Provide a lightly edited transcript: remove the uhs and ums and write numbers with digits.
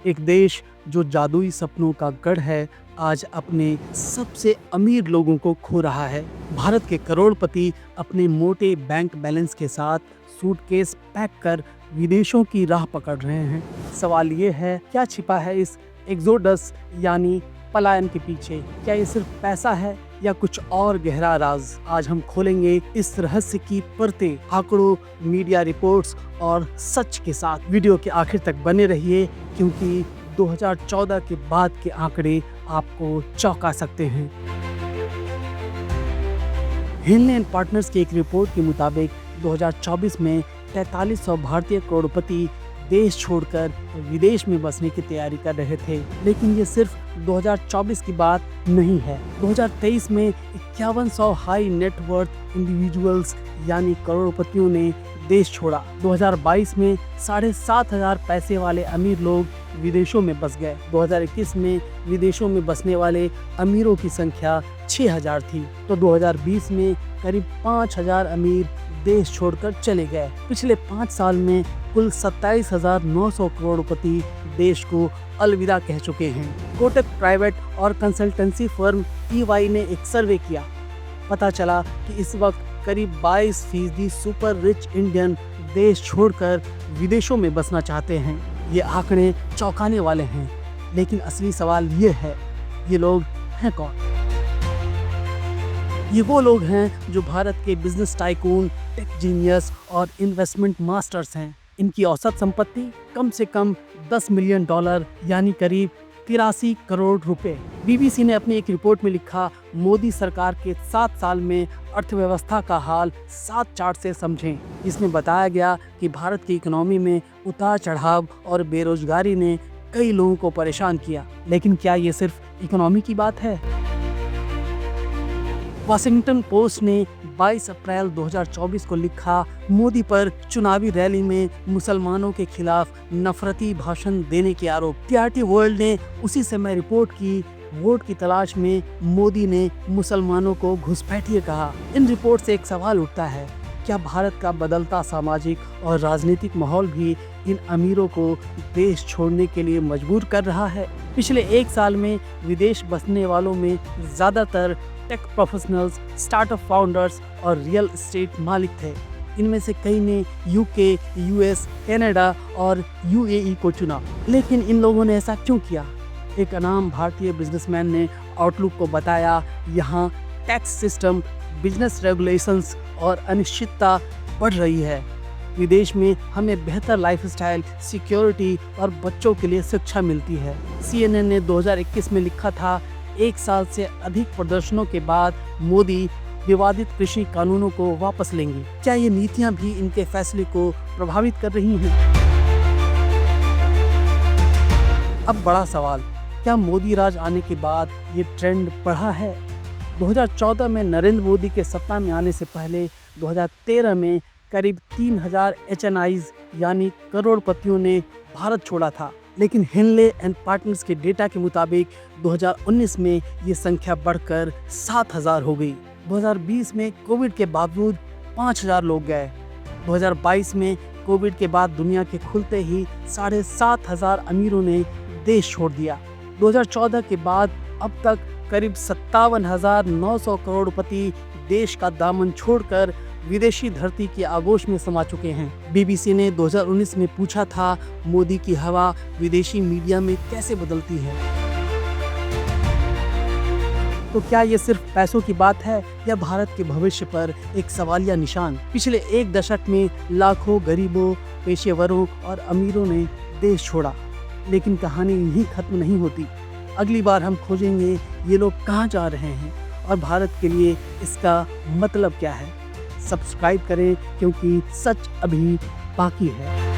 एक देश जो जादुई सपनों का गढ़ है, आज अपने सबसे अमीर लोगों को खो रहा है। भारत के करोड़पति अपने मोटे बैंक बैलेंस के साथ सूटकेस पैक कर विदेशों की राह पकड़ रहे हैं। सवाल ये है, क्या छिपा है इस एक्सोडस यानी पलायन के पीछे? क्या ये सिर्फ पैसा है या कुछ और गहरा राज? आज हम खोलेंगे इस रहस्य की परतें, आंकड़ों, मीडिया रिपोर्ट्स और सच के साथ। वीडियो के आखिर तक बने रहिए, क्योंकि 2014 के बाद के आंकड़े आपको चौंका सकते हैं। हिनले एंड पार्टनर्स की एक रिपोर्ट के मुताबिक 2024 में 4300 भारतीय करोड़पति देश छोड़कर विदेश में बसने की तैयारी कर रहे थे। लेकिन ये सिर्फ 2024 की बात नहीं है। 2023 में 5100 हाई नेटवर्थ इंडिविजुअल्स यानी करोड़पतियों ने देश छोड़ा। 2022 में 7,500 पैसे वाले अमीर लोग विदेशों में बस गए। 2021 में विदेशों में बसने वाले अमीरों की संख्या 6000 थी, तो 2020 में करीब 5000 अमीर देश छोड़कर चले गए। पिछले 5 साल में कुल 27,900 करोड़पति देश को अलविदा कह चुके हैं। कोटक प्राइवेट और कंसल्टेंसी फर्म EY ने एक सर्वे किया। पता चला कि इस वक्त करीब 22% सुपर रिच इंडियन देश छोड़कर विदेशों में बसना चाहते हैं। ये आंकड़े चौंकाने वाले हैं, लेकिन असली सवाल ये है, ये लोग हैं कौन? ये वो लोग हैं जो भारत के बिजनेस टाइकून, टेक जीनियस और इन्वेस्टमेंट मास्टर्स हैं। इनकी औसत संपत्ति कम से कम $10 मिलियन यानी करीब 83 करोड़ रुपए। BBC ने अपनी एक रिपोर्ट में लिखा, मोदी सरकार के 7 साल में अर्थव्यवस्था का हाल 7 चार्ट से समझें। इसमें बताया गया कि भारत की इकोनॉमी में उतार चढ़ाव और बेरोजगारी ने कई लोगों को परेशान किया। लेकिन क्या ये सिर्फ इकोनॉमी की बात है? वाशिंगटन पोस्ट ने 22 अप्रैल 2024 को लिखा, मोदी पर चुनावी रैली में मुसलमानों के खिलाफ नफरती भाषण देने के आरोप। TRT वर्ल्ड ने उसी समय रिपोर्ट की, वोट की तलाश में मोदी ने मुसलमानों को घुसपैठिए कहा। इन रिपोर्ट से एक सवाल उठता है, क्या भारत का बदलता सामाजिक और राजनीतिक माहौल भी इन अमीरों को देश छोड़ने के लिए मजबूर कर रहा है? पिछले 1 साल में विदेश बसने वालों में ज्यादातर टेक प्रोफेशनल्स, स्टार्टअप फाउंडर्स और रियल एस्टेट मालिक थे। इनमें से कई ने UK, US, कनाडा और UAE को चुना। लेकिन इन लोगों ने ऐसा क्यों किया? एक अनाम भारतीय बिजनेसमैन ने आउटलुक को बताया, यहाँ टैक्स सिस्टम, बिजनेस रेगुलेशंस और अनिश्चितता बढ़ रही है। विदेश में हमें बेहतर लाइफस्टाइल, सिक्योरिटी और बच्चों के लिए शिक्षा मिलती है। CNN ने 2021 में लिखा था, 1 साल से अधिक प्रदर्शनों के बाद मोदी विवादित कृषि कानूनों को वापस लेंगे। क्या ये नीतियां भी इनके फैसले को प्रभावित कर रही हैं? अब बड़ा सवाल, क्या मोदी राज आने के बाद ये ट्रेंड बढ़ा है? 2014 में नरेंद्र मोदी के सत्ता में आने से पहले 2013 में करीब 3000 HNIs यानी करोड़पतियों ने भारत छोड़ा था। लेकिन हिनले एंड पार्टनर्स के डेटा के मुताबिक 2019 में ये संख्या बढ़कर 7000 हो गई। 2020 में कोविड के बावजूद 5000 लोग गए। 2022 में कोविड के बाद दुनिया के खुलते ही 7500 अमीरों ने देश छोड़ दिया। 2014 के बाद अब तक करीब 57,900 करोड़पति देश का दामन छोड़कर विदेशी धरती की आगोश में समा चुके हैं। BBC ने 2019 में पूछा था, मोदी की हवा विदेशी मीडिया में कैसे बदलती है? तो क्या ये सिर्फ पैसों की बात है या भारत के भविष्य पर एक सवालिया निशान? पिछले 1 दशक में लाखों गरीबों, पेशेवरों और अमीरों ने देश छोड़ा, लेकिन कहानी यहीं खत्म नहीं होती। अगली बार हम खोजेंगे ये लोग कहाँ जा रहे हैं और भारत के लिए इसका मतलब क्या है। सब्सक्राइब करें, क्योंकि सच अभी बाकी है।